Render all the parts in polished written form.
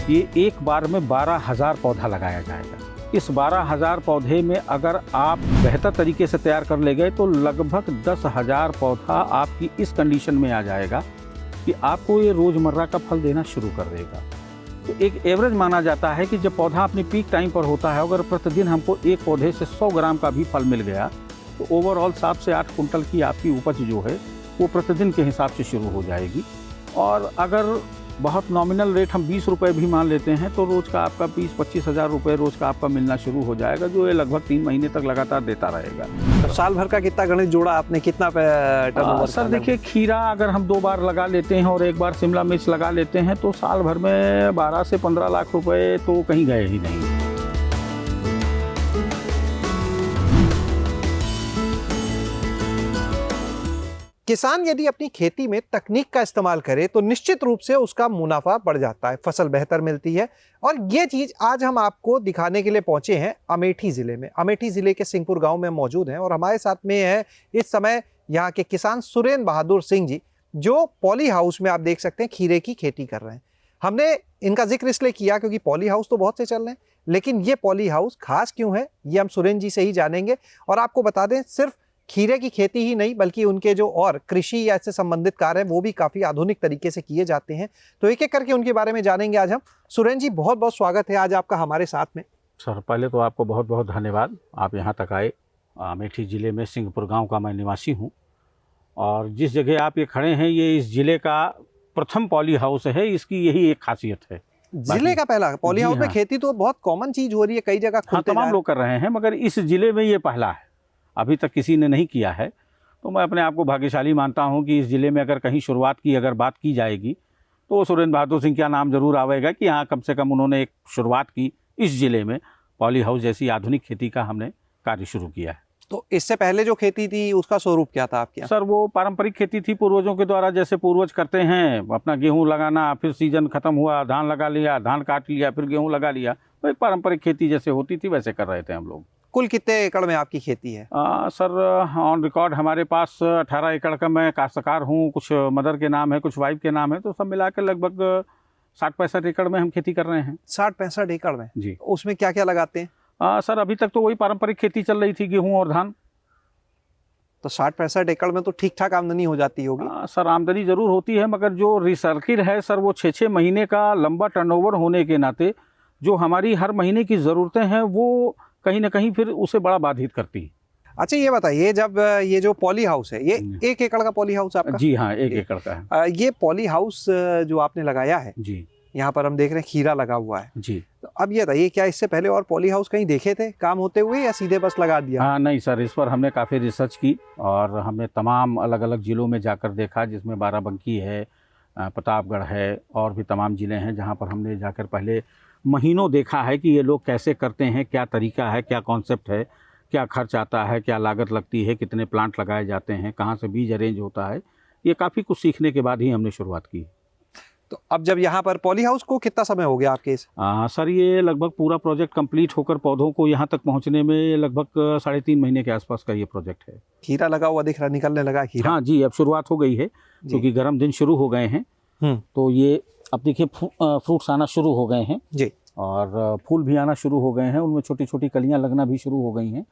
ये एक बार में 12,000 पौधा लगाया जाएगा। इस 12,000 पौधे में अगर आप बेहतर तरीके से तैयार कर ले गए तो लगभग 10,000 पौधा आपकी इस कंडीशन में आ जाएगा कि आपको ये रोज़मर्रा का फल देना शुरू कर देगा। तो एक एवरेज माना जाता है कि जब पौधा अपने पीक टाइम पर होता है, अगर प्रतिदिन हमको एक पौधे से 100 ग्राम का भी फल मिल गया तो ओवरऑल 7 से 8 कुंटल की आपकी उपज जो है वो प्रतिदिन के हिसाब से शुरू हो जाएगी। और अगर बहुत नॉमिनल रेट हम 20 रुपये भी मान लेते हैं तो रोज़ का आपका 20-25 हज़ार रुपये रोज़ का आपका मिलना शुरू हो जाएगा, जो ये लगभग 3 महीने तक लगातार देता रहेगा। तो साल भर का कितना गणित जोड़ा आपने, कितना टर्नओवर? सर देखिए, खीरा अगर हम 2 बार लगा लेते हैं और 1 बार शिमला मिर्च लगा लेते हैं तो साल भर में 12 से 15 लाख रुपए तो कहीं गए ही नहीं। किसान यदि अपनी खेती में तकनीक का इस्तेमाल करे तो निश्चित रूप से उसका मुनाफा बढ़ जाता है, फसल बेहतर मिलती है। और ये चीज़ आज हम आपको दिखाने के लिए पहुंचे हैं अमेठी ज़िले में। अमेठी ज़िले के सिंहपुर गांव में मौजूद हैं और हमारे साथ में है इस समय यहाँ के किसान सुरेंद्र बहादुर सिंह जी, जो पॉली हाउस में आप देख सकते हैं खीरे की खेती कर रहे हैं। हमने इनका जिक्र इसलिए किया क्योंकि पॉली हाउस तो बहुत से चल रहे हैं, लेकिन ये पॉली हाउस खास क्यों है ये हम सुरेंद्र जी से ही जानेंगे। और आपको बता दें, सिर्फ खीरे की खेती ही नहीं बल्कि उनके जो और कृषि या इससे संबंधित कार्य हैं वो भी काफ़ी आधुनिक तरीके से किए जाते हैं। तो एक एक करके उनके बारे में जानेंगे आज हम। सुरेंद्र जी, बहुत बहुत स्वागत है आज आपका हमारे साथ में। सर पहले तो आपको बहुत बहुत धन्यवाद, आप यहाँ तक आए। अमेठी ज़िले में सिंहपुर गांव का मैं निवासी हूँ और जिस जगह आप ये खड़े हैं ये इस ज़िले का प्रथम पॉली हाउस है। इसकी यही एक खासियत है, जिले का पहला पॉली हाउस में खेती तो बहुत कॉमन चीज़ हो रही है, कई जगह हाँ तमाम लोग कर रहे हैं, मगर इस ज़िले में ये पहला है, अभी तक किसी ने नहीं किया है। तो मैं अपने आप को भाग्यशाली मानता हूं कि इस ज़िले में अगर कहीं शुरुआत की अगर बात की जाएगी तो सुरेंद्र बहादुर सिंह का नाम जरूर आवेगा कि हाँ कम से कम उन्होंने एक शुरुआत की, इस ज़िले में पॉली हाउस जैसी आधुनिक खेती का हमने कार्य शुरू किया है। तो इससे पहले जो खेती थी उसका स्वरूप क्या था आपके यहाँ? सर वो पारंपरिक खेती थी पूर्वजों के द्वारा, जैसे पूर्वज करते हैं, अपना गेहूँ लगाना, फिर सीजन खत्म हुआ धान लगा लिया, धान काट लिया, फिर गेहूँ लगा लिया। तो एक पारंपरिक खेती जैसे होती थी वैसे कर रहे थे हम लोग। कुल कितने एकड़ में आपकी खेती है? सर ऑन रिकॉर्ड हमारे पास 18 एकड़ का मैं काश्तकार हूँ, कुछ मदर के नाम है, कुछ वाइफ के नाम है, तो सब मिलाकर लगभग 60-65 एकड़ में हम खेती कर रहे हैं। 60-65 एकड़ में जी। उसमें क्या क्या लगाते हैं? सर अभी तक तो वही पारंपरिक खेती चल रही थी, गेहूँ और धान। तो 60-65 एकड़ में तो ठीक ठाक आमदनी हो जाती होगी? सर आमदनी ज़रूर होती है, मगर जो रिसर्किल है सर वो 6-6 महीने का लंबा टर्नओवर होने के नाते जो हमारी हर महीने की ज़रूरतें हैं वो कहीं ना कहीं फिर उसे बड़ा बाधित करती है। अच्छा ये बताइए, जब ये जो पॉली हाउस है ये 1 एकड़ का पॉली हाउस आपका? जी हाँ, 1 एकड़ का है। ये पॉली हाउस जो आपने लगाया है जी, यहाँ पर हम देख रहे हैं खीरा लगा हुआ है जी। तो अब ये बताइए, क्या इससे पहले और पॉली हाउस कहीं देखे थे काम होते हुए या सीधे बस लगा दिया? हाँ नहीं सर, इस पर हमने काफ़ी रिसर्च की और हमने तमाम अलग अलग ज़िलों में जाकर देखा, जिसमें बाराबंकी है, प्रतापगढ़ है और भी तमाम ज़िले हैं जहाँ पर हमने जाकर पहले महीनों देखा है कि ये लोग कैसे करते हैं, क्या तरीका है, क्या कॉन्सेप्ट है, क्या खर्च आता है, क्या लागत लगती है, कितने प्लांट लगाए जाते हैं, कहाँ से बीज अरेंज होता है। ये काफ़ी कुछ सीखने के बाद ही हमने शुरुआत की। तो अब जब यहाँ पर पॉली हाउस को कितना समय हो गया आपके इस? सर ये लगभग पूरा प्रोजेक्ट कंप्लीट होकर पौधों को यहाँ तक पहुँचने में लगभग 3.5 महीने के आसपास का ये प्रोजेक्ट है। खीरा लगा हुआ दिख रहा, निकलने लगा खीरा? हाँ जी, अब शुरुआत हो गई है क्योंकि गर्म दिन शुरू हो गए हैं। तो ये अब देखिए फ्रूट्स आना शुरू हो गए हैं जी, और फूल भी आना शुरू हो गए हैं, उनमें छोटी छोटी कलियां लगना भी शुरू हो गई हैं।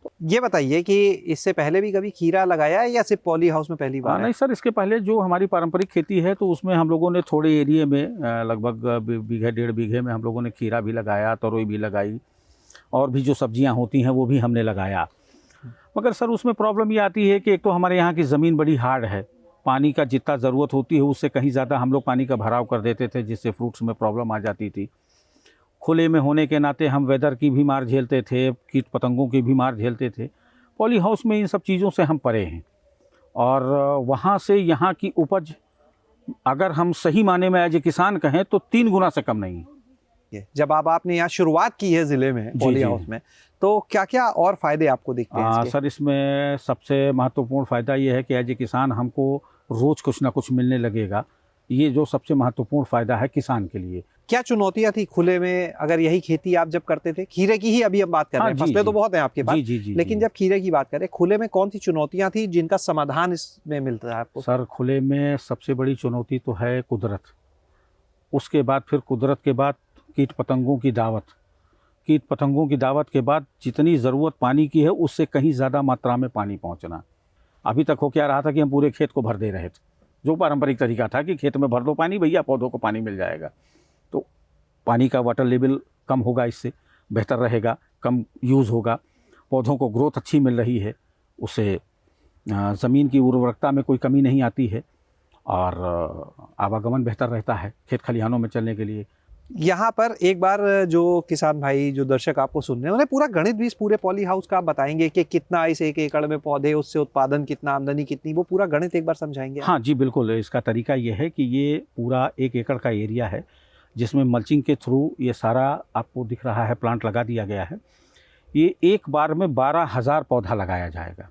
तो ये बताइए कि इससे पहले भी कभी खीरा लगाया है या सिर्फ पॉली हाउस में पहली बार? नहीं सर, इसके पहले जो हमारी पारंपरिक खेती है तो उसमें हम लोगों ने थोड़े एरिया में लगभग बीघे 1.5 बीघे में हम लोगों ने खीरा भी लगाया, तरोई भी लगाई और भी जो सब्जियां होती हैं वो भी हमने लगाया। मगर सर उसमें प्रॉब्लम ये आती है कि एक तो हमारे यहाँ की ज़मीन बड़ी हार्ड है, पानी का जितना ज़रूरत होती है उससे कहीं ज़्यादा हम लोग पानी का भराव कर देते थे, जिससे फ्रूट्स में प्रॉब्लम आ जाती थी। खुले में होने के नाते हम वेदर की भी मार झेलते थे, कीट पतंगों की भी मार झेलते थे। पॉली हाउस में इन सब चीज़ों से हम परे हैं और वहाँ से यहाँ की उपज अगर हम सही माने में एज ए किसान कहें तो 3 गुना से कम नहीं है। जब आपने यहाँ शुरुआत की है ज़िले में पॉली हाउस में, तो क्या क्या और फ़ायदे आपको दिखते हैं? सर इसमें सबसे महत्वपूर्ण फ़ायदा ये है कि एज ए किसान हमको रोज़ कुछ ना कुछ मिलने लगेगा। ये जो सबसे महत्वपूर्ण फ़ायदा है किसान के लिए। क्या चुनौतियां थी खुले में, अगर यही खेती आप जब करते थे? खीरे की ही अभी हम बात कर रहे हैं, फसलें तो बहुत हैं आपके पास, लेकिन जब खीरे की बात करें, खुले में कौन सी चुनौतियां थी जिनका समाधान इसमें मिलता है आपको? सर खुले में सबसे बड़ी चुनौती तो है कुदरत, उसके बाद फिर कुदरत के बाद कीट पतंगों की दावत, कीट पतंगों की दावत के बाद जितनी ज़रूरत पानी की है उससे कहीं ज़्यादा मात्रा में पानी पहुंचना। अभी तक हो क्या रहा था कि हम पूरे खेत को भर दे रहे थे, जो पारंपरिक तरीका था कि खेत में भर दो पानी, भैया पौधों को पानी मिल जाएगा। तो पानी का वाटर लेवल कम होगा, इससे बेहतर रहेगा, कम यूज़ होगा, पौधों को ग्रोथ अच्छी मिल रही है, उससे ज़मीन की उर्वरकता में कोई कमी नहीं आती है और आवागमन बेहतर रहता है खेत खलिहानों में चलने के लिए। यहाँ पर एक बार जो किसान भाई, जो दर्शक आपको सुन रहे हैं, उन्हें पूरा गणित भी इस पूरे पॉली हाउस का आप बताएंगे कि कितना इस 1 एकड़ में पौधे, उससे उत्पादन कितना, आमदनी कितनी, वो पूरा गणित एक बार समझाएंगे? हाँ जी बिल्कुल। इसका तरीका ये है कि ये पूरा 1 एकड़ का एरिया है जिसमें मल्चिंग के थ्रू ये सारा आपको दिख रहा है प्लांट लगा दिया गया है। ये एक बार में 12,000 पौधा लगाया जाएगा।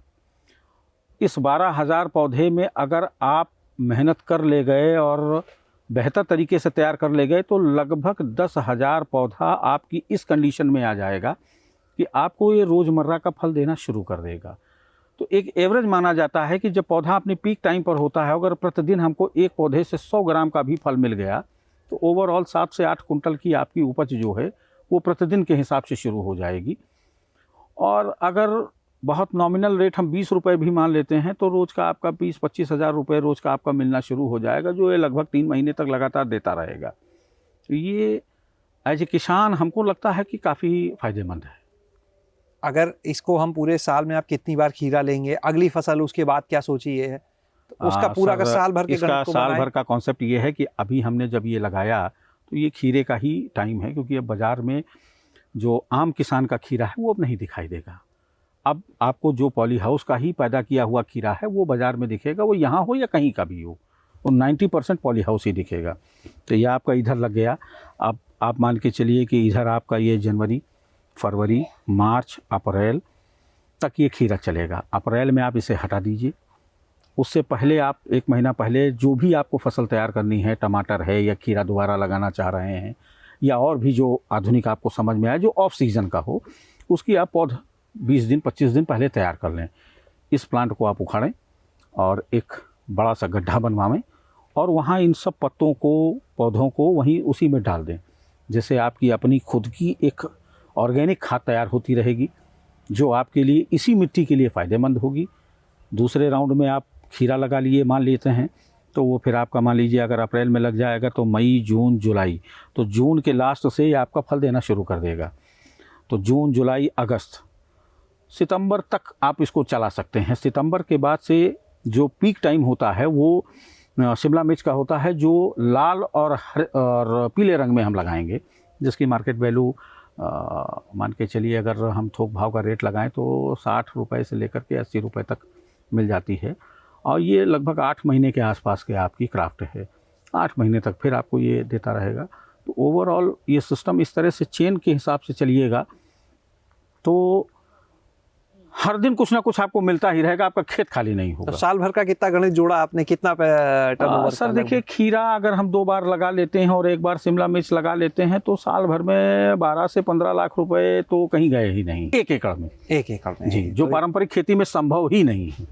इस 12,000 पौधे में अगर आप मेहनत कर ले गए और बेहतर तरीके से तैयार कर ले गए तो लगभग 10,000 पौधा आपकी इस कंडीशन में आ जाएगा कि आपको ये रोज़मर्रा का फल देना शुरू कर देगा। तो एक एवरेज माना जाता है कि जब पौधा अपने पीक टाइम पर होता है, अगर प्रतिदिन हमको एक पौधे से 100 ग्राम का भी फल मिल गया तो ओवरऑल 7 से 8 कुंटल की आपकी उपज जो है वो प्रतिदिन के हिसाब से शुरू हो जाएगी। और अगर बहुत नॉमिनल रेट हम 20 रुपये भी मान लेते हैं तो रोज़ का आपका 20-25 हज़ार रुपये रोज़ का आपका मिलना शुरू हो जाएगा, जो ये लगभग 3 महीने तक लगातार देता रहेगा। तो ये एज ए किसान हमको लगता है कि काफ़ी फ़ायदेमंद है। अगर इसको हम पूरे साल में आप कितनी बार खीरा लेंगे, अगली फसल उसके बाद क्या सोची ये है, तो उसका पूरा का साल भर के इसका गणित को साल बनाएं। भर का कॉन्सेप्ट ये है कि अभी हमने जब ये लगाया तो ये खीरे का ही टाइम है, क्योंकि अब बाज़ार में जो आम किसान का खीरा है वो अब नहीं दिखाई देगा। अब आपको जो पॉली हाउस का ही पैदा किया हुआ खीरा है वो बाज़ार में दिखेगा, वो यहाँ हो या कहीं का भी हो, वो 90% पॉली हाउस ही दिखेगा। तो ये आपका इधर लग गया। अब आप मान के चलिए कि इधर आपका ये जनवरी, फरवरी, मार्च, अप्रैल तक ये खीरा चलेगा। अप्रैल में आप इसे हटा दीजिए। उससे पहले आप 1 महीना पहले जो भी आपको फसल तैयार करनी है, टमाटर है या खीरा दोबारा लगाना चाह रहे हैं या और भी जो आधुनिक आपको समझ में आए जो ऑफ सीज़न का हो, उसकी आप पौधा 20 दिन 25 दिन पहले तैयार कर लें। इस प्लांट को आप उखाड़ें और एक बड़ा सा गड्ढा बनवाएं और वहाँ इन सब पत्तों को, पौधों को वहीं उसी में डाल दें। जैसे आपकी अपनी खुद की एक ऑर्गेनिक खाद तैयार होती रहेगी जो आपके लिए इसी मिट्टी के लिए फ़ायदेमंद होगी। दूसरे राउंड में आप खीरा लगा लिए मान लेते हैं तो वो फिर आपका मान लीजिए अगर अप्रैल में लग जाएगा तो मई, जून, जुलाई, तो जून के लास्ट से आपका फल देना शुरू कर देगा। तो जून, जुलाई, अगस्त, सितंबर तक आप इसको चला सकते हैं। सितंबर के बाद से जो पीक टाइम होता है वो शिमला मिर्च का होता है, जो लाल और पीले रंग में हम लगाएंगे, जिसकी मार्केट वैल्यू मान के चलिए अगर हम थोक भाव का रेट लगाएं तो 60 रुपये से लेकर के 80 रुपये तक मिल जाती है। और ये लगभग 8 महीने के आसपास के आपकी क्राफ्ट है। 8 महीने तक फिर आपको ये देता रहेगा। तो ओवरऑल ये सिस्टम इस तरह से चेन के हिसाब से चलिएगा तो हर दिन कुछ ना कुछ आपको मिलता ही रहेगा, आपका खेत खाली नहीं होगा। तो साल भर का कितना गणित जोड़ा आपने, कितना टर्नओवर? सर देखिए, खीरा अगर हम 2 बार लगा लेते हैं और 1 बार शिमला मिर्च लगा लेते हैं तो साल भर में 12 से 15 लाख रुपए तो कहीं गए ही नहीं 1 एकड़ में। 1 एकड़ में जी, जो पारंपरिक खेती में संभव ही नहीं है,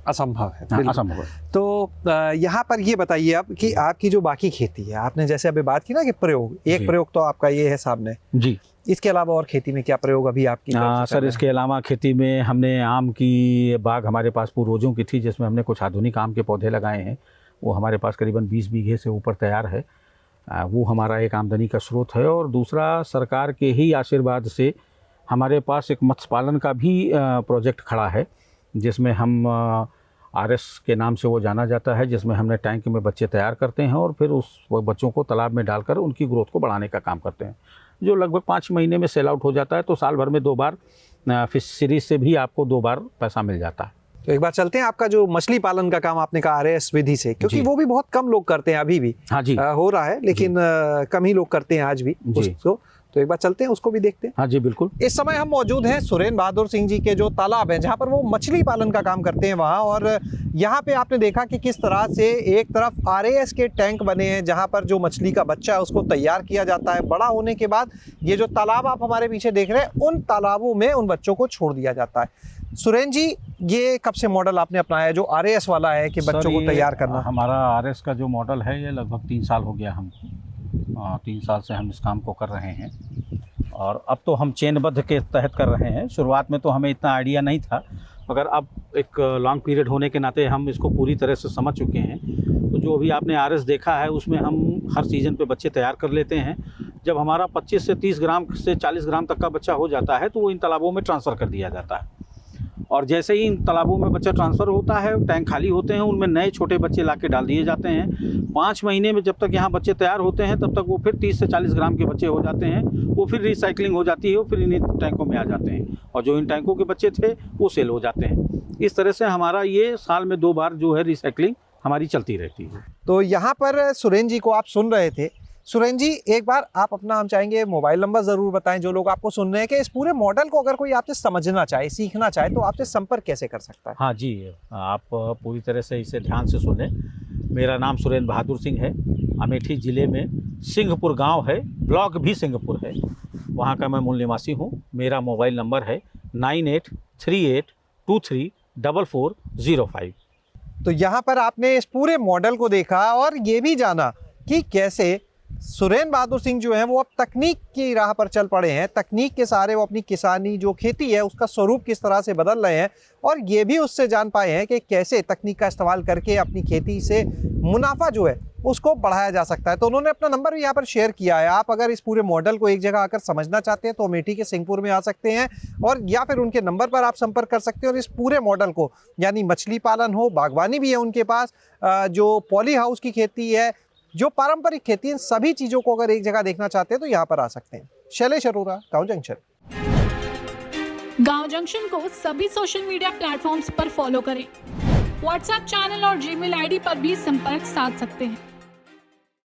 असंभव है। हाँ, बिल्कुल। असंभव है। तो यहाँ पर ये बताइए आप कि आपकी जो बाकी खेती है, आपने जैसे अभी बात की ना कि प्रयोग, एक जी। प्रयोग तो आपका ये है सामने, जी इसके अलावा और खेती में क्या प्रयोग अभी आपकी तरफ से चल सर, रहे हैं? इसके अलावा खेती में हमने आम की बाग हमारे पास पूर्वजों की थी जिसमें हमने कुछ आधुनिक आम के पौधे लगाए हैं। वो हमारे पास करीबन 20 बीघे से ऊपर तैयार है। वो हमारा एक आमदनी का स्रोत है। और दूसरा, सरकार के ही आशीर्वाद से हमारे पास एक मत्स्य पालन का भी प्रोजेक्ट खड़ा है जिसमें हम RS के नाम से वो जाना जाता है, जिसमें हमने टैंक में बच्चे तैयार करते हैं और फिर उस बच्चों को तालाब में डालकर उनकी ग्रोथ को बढ़ाने का काम करते हैं, जो लगभग 5 महीने में सेल आउट हो जाता है। तो साल भर में 2 बार फिशरीज से भी आपको 2 बार पैसा मिल जाता है। तो एक बार चलते हैं आपका जो मछली पालन का काम आपने कहा RS विधि से, क्योंकि जी। वो भी बहुत कम लोग करते हैं अभी भी। हाँ जी, हो रहा है लेकिन कम ही लोग करते हैं आज भी जी। उसको। तो एक बार चलते हैं, उसको भी देखते हैं। हाँ जी बिल्कुल। इस समय हम मौजूद हैं सुरेंद्र बहादुर सिंह जी के जो तालाब है, जहाँ पर वो मछली पालन का काम करते हैं वहाँ। और यहाँ पे आपने देखा कि किस तरह से एक तरफ RAS के टैंक बने हैं जहाँ पर जो मछली का बच्चा है उसको तैयार किया जाता है। बड़ा होने के बाद ये जो तालाब आप हमारे पीछे देख रहे हैं, उन तालाबों में उन बच्चों को छोड़ दिया जाता है। सुरेंद्र जी, ये कब से मॉडल आपने अपनाया जो RAS वाला है कि बच्चों को तैयार करना? हमारा RS का जो मॉडल है ये लगभग 3 साल हो गया हमको। 3 साल से हम इस काम को कर रहे हैं और अब तो हम चेनबद्ध के तहत कर रहे हैं। शुरुआत में तो हमें इतना आइडिया नहीं था, मगर अब एक लॉन्ग पीरियड होने के नाते हम इसको पूरी तरह से समझ चुके हैं। तो जो अभी आपने आरएस देखा है उसमें हम हर सीज़न पे बच्चे तैयार कर लेते हैं। जब हमारा 25 से 30 ग्राम से 40 ग्राम तक का बच्चा हो जाता है तो वो इन तालाबों में ट्रांसफ़र कर दिया जाता है और जैसे ही इन तालाबों में बच्चा ट्रांसफ़र होता है, टैंक खाली होते हैं, उनमें नए छोटे बच्चे ला के डाल दिए जाते हैं। 5 महीने में जब तक यहाँ बच्चे तैयार होते हैं तब तक वो फिर 30 से 40 ग्राम के बच्चे हो जाते हैं। वो फिर रिसाइकलिंग हो जाती है, वो फिर इन्हीं टैंकों में आ जाते हैं और जो इन टैंकों के बच्चे थे वो सेल हो जाते हैं। इस तरह से हमारा ये साल में 2 बार जो है रिसाइकलिंग हमारी चलती रहती है। तो यहाँ पर सुरेंद्र जी को आप सुन रहे थे। सुरेंद्र जी, एक बार आप अपना, हम चाहेंगे मोबाइल नंबर ज़रूर बताएं जो लोग आपको सुन रहे हैं, कि इस पूरे मॉडल को अगर कोई आपसे समझना चाहे, सीखना चाहे, तो आपसे संपर्क कैसे कर सकता है? हाँ जी, आप पूरी तरह से इसे ध्यान से सुनें। मेरा नाम सुरेंद्र बहादुर सिंह है। अमेठी ज़िले में सिंहपुर गांव है, ब्लॉक भी सिंहपुर है, वहाँ का मैं मूल निवासी हूँ। मेरा मोबाइल नंबर है 9838234405। तो यहाँ पर आपने इस पूरे मॉडल को देखा और ये भी जाना कि कैसे सुरेंद्र बहादुर सिंह जो हैं वो अब तकनीक की राह पर चल पड़े हैं। तकनीक के सहारे वो अपनी किसानी जो खेती है उसका स्वरूप किस तरह से बदल रहे हैं और ये भी उससे जान पाए हैं कि कैसे तकनीक का इस्तेमाल करके अपनी खेती से मुनाफा जो है उसको बढ़ाया जा सकता है। तो उन्होंने अपना नंबर भी यहाँ पर शेयर किया है। आप अगर इस पूरे मॉडल को एक जगह आकर समझना चाहते हैं तो अमेठी के सिंहपुर में आ सकते हैं और या फिर उनके नंबर पर आप संपर्क कर सकते हैं और इस पूरे मॉडल को, यानी मछली पालन हो, बागवानी भी है उनके पास, जो पॉली हाउस की खेती है, जो पारंपरिक खेती है, सभी चीज़ों को अगर एक जगह देखना चाहते हैं तो यहाँ पर आ सकते हैं। शैलेश अरोरा, गाँव जंक्शन। गाँव जंक्शन को सभी सोशल मीडिया प्लेटफॉर्म्स पर फॉलो करें। व्हाट्सएप चैनल और जीमेल आईडी पर भी संपर्क साध सकते हैं।